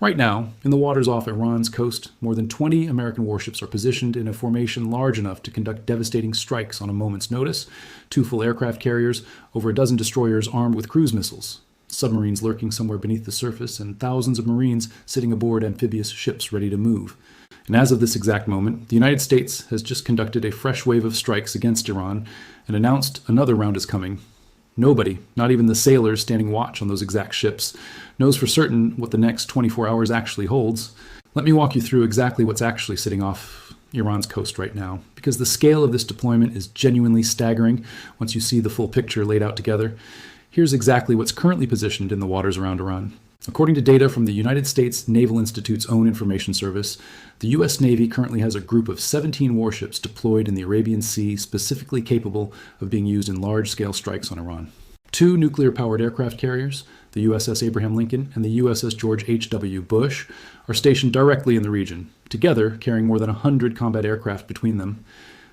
Right now, in the waters off Iran's coast, more than 20 American warships are positioned in a formation large enough to conduct devastating strikes on a moment's notice, 2 full aircraft carriers, over a dozen destroyers armed with cruise missiles, submarines lurking somewhere beneath the surface, and thousands of Marines sitting aboard amphibious ships ready to move. And as of this exact moment, the United States has just conducted a fresh wave of strikes against Iran and announced another round is coming. Nobody, not even the sailors standing watch on those exact ships, knows for certain what the next 24 hours actually holds. Let me walk you through exactly what's actually sitting off Iran's coast right now, because the scale of this deployment is genuinely staggering once you see the full picture laid out together. Here's exactly what's currently positioned in the waters around Iran. According to data from the United States Naval Institute's own information service, the U.S. Navy currently has a group of 17 warships deployed in the Arabian Sea specifically capable of being used in large-scale strikes on Iran. 2 nuclear-powered aircraft carriers, the USS Abraham Lincoln and the USS George H.W. Bush, are stationed directly in the region, together carrying more than 100 combat aircraft between them.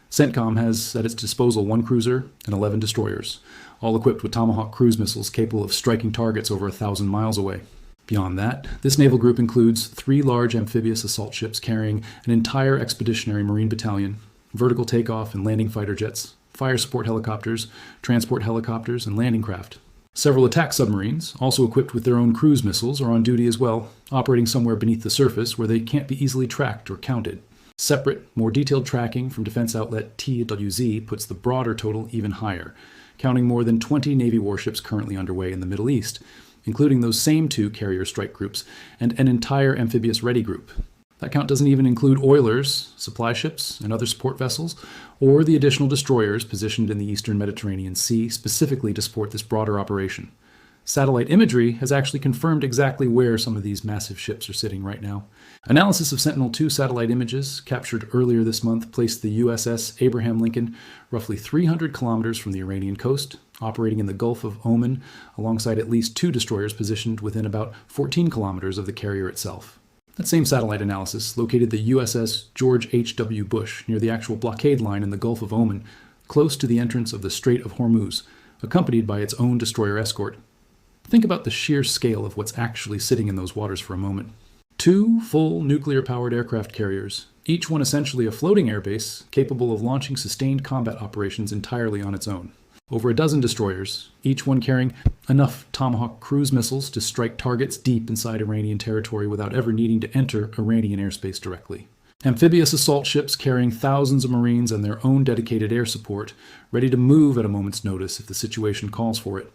CENTCOM has at its disposal 1 cruiser and 11 destroyers, all equipped with Tomahawk cruise missiles capable of striking targets over 1,000 miles away. Beyond that, this naval group includes 3 large amphibious assault ships carrying an entire expeditionary marine battalion, vertical takeoff and landing fighter jets, fire support helicopters, transport helicopters, and landing craft. Several attack submarines, also equipped with their own cruise missiles, are on duty as well, operating somewhere beneath the surface where they can't be easily tracked or counted. Separate, more detailed tracking from defense outlet TWZ puts the broader total even higher, counting more than 20 Navy warships currently underway in the Middle East, including those same 2 carrier strike groups and an entire amphibious ready group. That count doesn't even include oilers, supply ships, and other support vessels, or the additional destroyers positioned in the eastern Mediterranean Sea specifically to support this broader operation. Satellite imagery has actually confirmed exactly where some of these massive ships are sitting right now. Analysis of Sentinel-2 satellite images captured earlier this month placed the USS Abraham Lincoln roughly 300 kilometers from the Iranian coast, operating in the Gulf of Oman alongside at least 2 destroyers positioned within about 14 kilometers of the carrier itself. That same satellite analysis located the USS George H.W. Bush near the actual blockade line in the Gulf of Oman, close to the entrance of the Strait of Hormuz, accompanied by its own destroyer escort. Think about the sheer scale of what's actually sitting in those waters for a moment. 2 full nuclear-powered aircraft carriers, each one essentially a floating airbase capable of launching sustained combat operations entirely on its own. Over a dozen destroyers, each one carrying enough Tomahawk cruise missiles to strike targets deep inside Iranian territory without ever needing to enter Iranian airspace directly. Amphibious assault ships carrying thousands of Marines and their own dedicated air support, ready to move at a moment's notice if the situation calls for it.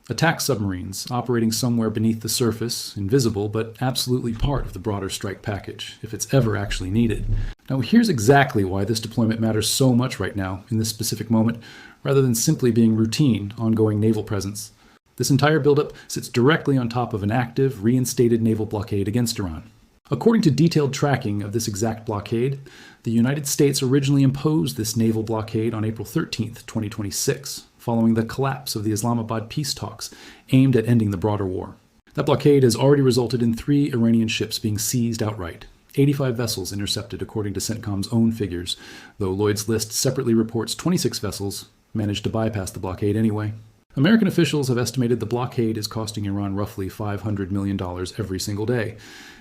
Attack submarines operating somewhere beneath the surface, invisible but absolutely part of the broader strike package, if it's ever actually needed. Now here's exactly why this deployment matters so much right now, in this specific moment, rather than simply being routine, ongoing naval presence. This entire buildup sits directly on top of an active, reinstated naval blockade against Iran. According to detailed tracking of this exact blockade, the United States originally imposed this naval blockade on April 13, 2026, following the collapse of the Islamabad peace talks aimed at ending the broader war. That blockade has already resulted in 3 Iranian ships being seized outright, 85 vessels intercepted according to CENTCOM's own figures, though Lloyd's List separately reports 26 vessels managed to bypass the blockade anyway. American officials have estimated the blockade is costing Iran roughly $500 million every single day,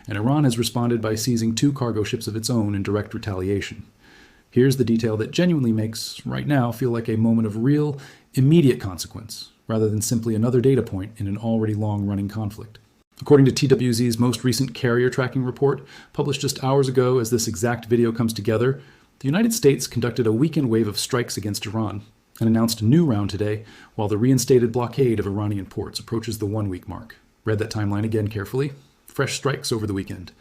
and Iran has responded by seizing 2 cargo ships of its own in direct retaliation. Here's the detail that genuinely makes, right now, feel like a moment of real, immediate consequence, rather than simply another data point in an already long-running conflict. According to TWZ's most recent carrier tracking report, published just hours ago as this exact video comes together, the United States conducted a weekend wave of strikes against Iran and announced a new round today, while the reinstated blockade of Iranian ports approaches the 1-week mark. Read that timeline again carefully. Fresh strikes over the weekend.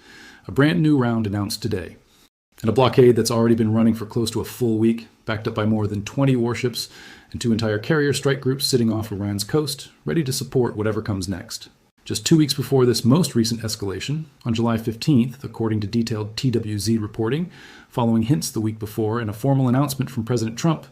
A brand new round announced today. And a blockade that's already been running for close to a full week, backed up by more than 20 warships and 2 entire carrier strike groups sitting off Iran's coast, ready to support whatever comes next. Just 2 weeks before this most recent escalation, on July 15th, according to detailed TWZ reporting, following hints the week before and a formal announcement from President Trump,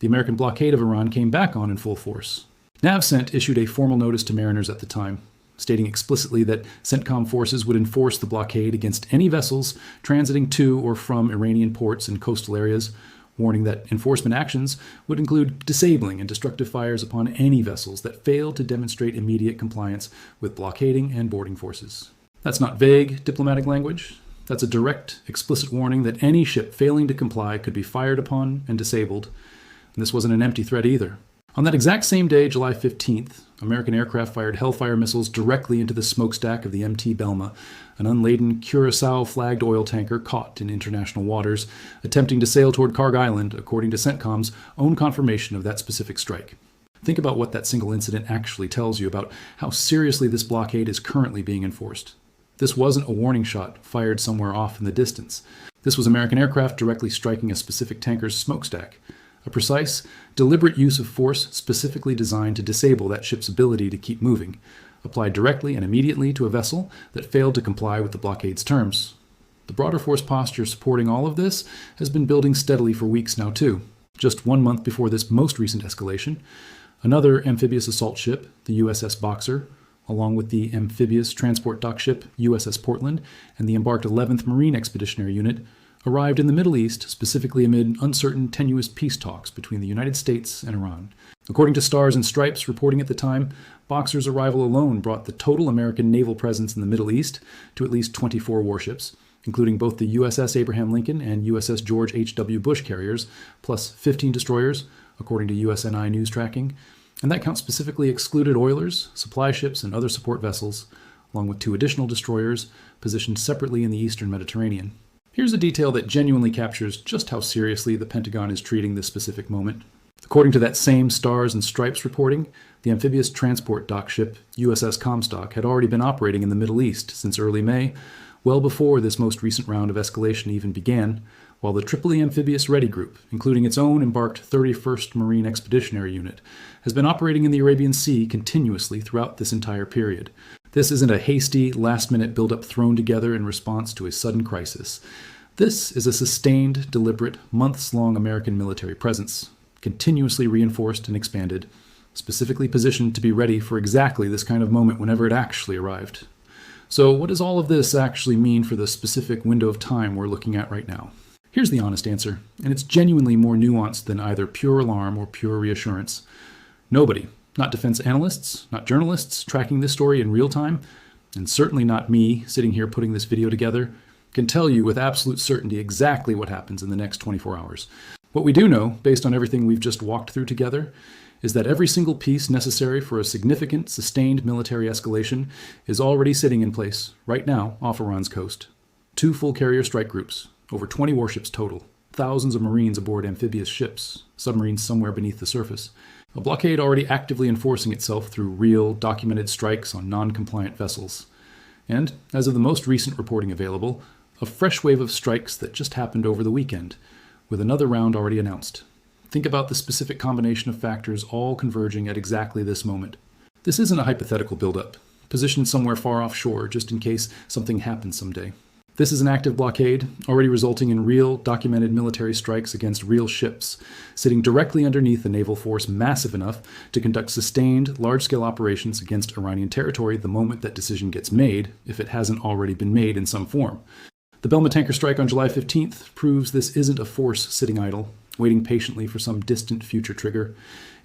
the American blockade of Iran came back on in full force. NavCent issued a formal notice to mariners at the time, stating explicitly that CENTCOM forces would enforce the blockade against any vessels transiting to or from Iranian ports and coastal areas, warning that enforcement actions would include disabling and destructive fires upon any vessels that failed to demonstrate immediate compliance with blockading and boarding forces. That's not vague diplomatic language. That's a direct, explicit warning that any ship failing to comply could be fired upon and disabled. And this wasn't an empty threat either. On that exact same day, July 15th, American aircraft fired Hellfire missiles directly into the smokestack of the MT Belma, an unladen Curaçao-flagged oil tanker caught in international waters, attempting to sail toward Karg Island, according to CENTCOM's own confirmation of that specific strike. Think about what that single incident actually tells you about how seriously this blockade is currently being enforced. This wasn't a warning shot fired somewhere off in the distance. This was American aircraft directly striking a specific tanker's smokestack. A precise, deliberate use of force specifically designed to disable that ship's ability to keep moving, applied directly and immediately to a vessel that failed to comply with the blockade's terms. The broader force posture supporting all of this has been building steadily for weeks now too. Just 1 month before this most recent escalation, another amphibious assault ship, the USS Boxer, along with the amphibious transport dock ship USS Portland and the embarked 11th Marine Expeditionary Unit, arrived in the Middle East specifically amid uncertain, tenuous peace talks between the United States and Iran. According to Stars and Stripes reporting at the time, Boxer's arrival alone brought the total American naval presence in the Middle East to at least 24 warships, including both the USS Abraham Lincoln and USS George H.W. Bush carriers, plus 15 destroyers, according to USNI News Tracking, and that count specifically excluded oilers, supply ships, and other support vessels, along with 2 additional destroyers positioned separately in the eastern Mediterranean. Here's a detail that genuinely captures just how seriously the Pentagon is treating this specific moment. According to that same Stars and Stripes reporting, the amphibious transport dock ship USS Comstock had already been operating in the Middle East since early May, well before this most recent round of escalation even began, while the Tripoli Amphibious Ready Group, including its own embarked 31st Marine Expeditionary Unit, has been operating in the Arabian Sea continuously throughout this entire period. This isn't a hasty, last-minute buildup thrown together in response to a sudden crisis. This is a sustained, deliberate, months-long American military presence, continuously reinforced and expanded, specifically positioned to be ready for exactly this kind of moment whenever it actually arrived. So what does all of this actually mean for the specific window of time we're looking at right now? Here's the honest answer, and it's genuinely more nuanced than either pure alarm or pure reassurance. Nobody, not defense analysts, not journalists tracking this story in real time, and certainly not me sitting here putting this video together, can tell you with absolute certainty exactly what happens in the next 24 hours. What we do know, based on everything we've just walked through together, is that every single piece necessary for a significant, sustained military escalation is already sitting in place right now off Iran's coast. 2 full carrier strike groups, over 20 warships total, thousands of Marines aboard amphibious ships, submarines somewhere beneath the surface. A blockade already actively enforcing itself through real, documented strikes on non-compliant vessels. And, as of the most recent reporting available, a fresh wave of strikes that just happened over the weekend, with another round already announced. Think about the specific combination of factors all converging at exactly this moment. This isn't a hypothetical buildup, positioned somewhere far offshore just in case something happens someday. This is an active blockade, already resulting in real, documented military strikes against real ships, sitting directly underneath a naval force massive enough to conduct sustained, large-scale operations against Iranian territory the moment that decision gets made, if it hasn't already been made in some form. The Belma tanker strike on July 15th proves this isn't a force sitting idle, waiting patiently for some distant future trigger.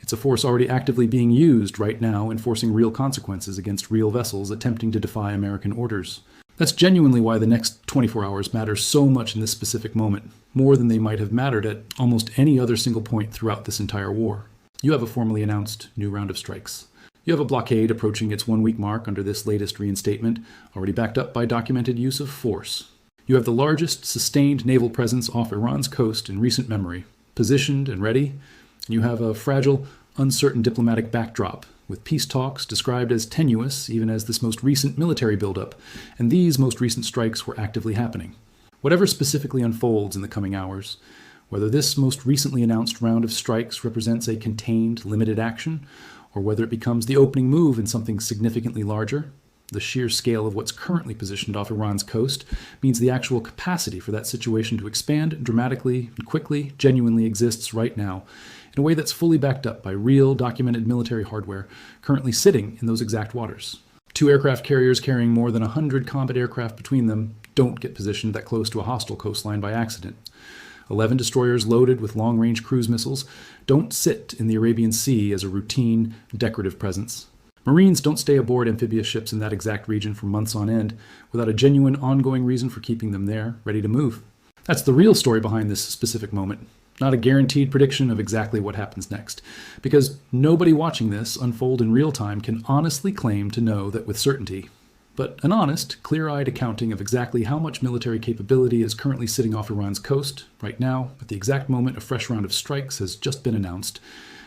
It's a force already actively being used right now, enforcing real consequences against real vessels attempting to defy American orders. That's genuinely why the next 24 hours matter so much in this specific moment, more than they might have mattered at almost any other single point throughout this entire war. You have a formally announced new round of strikes. You have a blockade approaching its 1-week mark under this latest reinstatement, already backed up by documented use of force. You have the largest sustained naval presence off Iran's coast in recent memory, positioned and ready, and you have a fragile, uncertain diplomatic backdrop, with peace talks described as tenuous even as this most recent military buildup, and these most recent strikes were actively happening. Whatever specifically unfolds in the coming hours, whether this most recently announced round of strikes represents a contained, limited action, or whether it becomes the opening move in something significantly larger, the sheer scale of what's currently positioned off Iran's coast means the actual capacity for that situation to expand dramatically and quickly genuinely exists right now, in a way that's fully backed up by real, documented military hardware currently sitting in those exact waters. 2 aircraft carriers carrying more than 100 combat aircraft between them don't get positioned that close to a hostile coastline by accident. 11 destroyers loaded with long-range cruise missiles don't sit in the Arabian Sea as a routine, decorative presence. Marines don't stay aboard amphibious ships in that exact region for months on end without a genuine ongoing reason for keeping them there, ready to move. That's the real story behind this specific moment, not a guaranteed prediction of exactly what happens next, because nobody watching this unfold in real time can honestly claim to know that with certainty. But an honest, clear-eyed accounting of exactly how much military capability is currently sitting off Iran's coast right now, at the exact moment a fresh round of strikes has just been announced,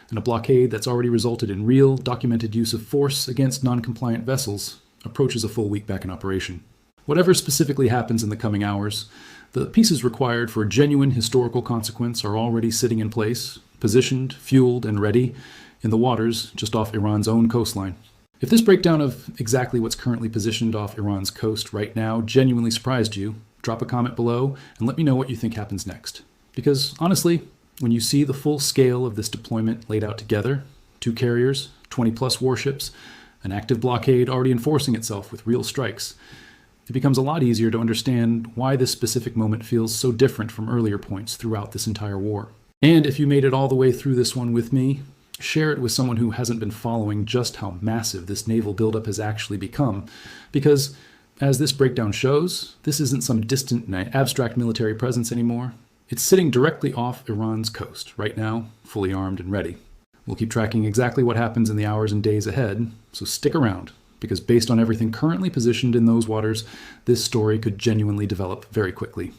and a blockade that's already resulted in real, documented use of force against non-compliant vessels approaches a full week back in operation. Whatever specifically happens in the coming hours, the pieces required for a genuine historical consequence are already sitting in place, positioned, fueled, and ready in the waters just off Iran's own coastline. If this breakdown of exactly what's currently positioned off Iran's coast right now genuinely surprised you, drop a comment below and let me know what you think happens next. Because honestly, when you see the full scale of this deployment laid out together, 2 carriers, 20+ warships, an active blockade already enforcing itself with real strikes, it becomes a lot easier to understand why this specific moment feels so different from earlier points throughout this entire war. And if you made it all the way through this one with me, share it with someone who hasn't been following just how massive this naval buildup has actually become, because as this breakdown shows, this isn't some distant and abstract military presence anymore. It's sitting directly off Iran's coast, right now, fully armed and ready. We'll keep tracking exactly what happens in the hours and days ahead, so stick around, because based on everything currently positioned in those waters, this story could genuinely develop very quickly.